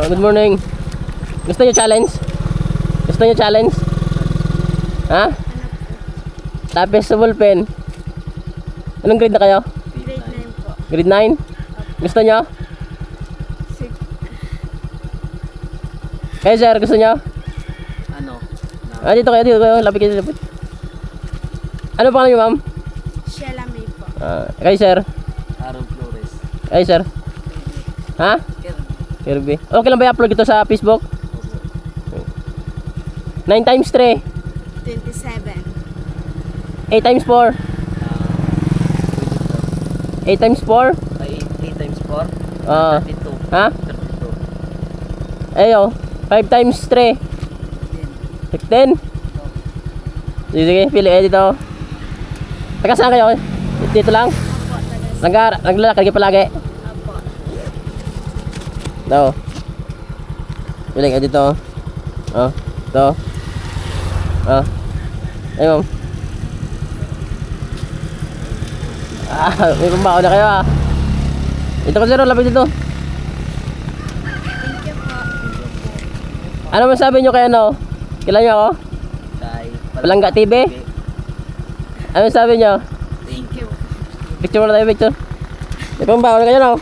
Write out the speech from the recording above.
Good morning. Gusto niyo challenge? Gusto niyo challenge? Ha? Lapis sa ballpen. Anong grade na kayo? Grade 9 po. Grade 9? Gusto niyo? Kayo sir, gusto niyo? Ano? Dito kayo. Lapit kayo, lapit. Ano pangalan niyo, ma'am? Sheila May po. Kayo sir? Aaron Flores. Kayo sir? Ha? Kirby. Okay lang ba i-upload ito sa Facebook? 9 times 3. 27. 8 times 4. 8 times 4. 8 times 4? 32. Ha? 32. Ayo. 5 times 3. 10. Sige, pili kayo dito. Taga saan kayo? Dito lang? Opo, taga. Naglalakad kayo palagi? Opo. Ito. Pili kayo dito. Ito. Ayun. May pambao na kayo Ito ko sir, lapit dito. Thank you po. Ano masabi nyo kayo Kilala nyo ako? Palangga TV? Ano sabi nyo? Thank you. Picture muna tayo, picture. May pambao na kayo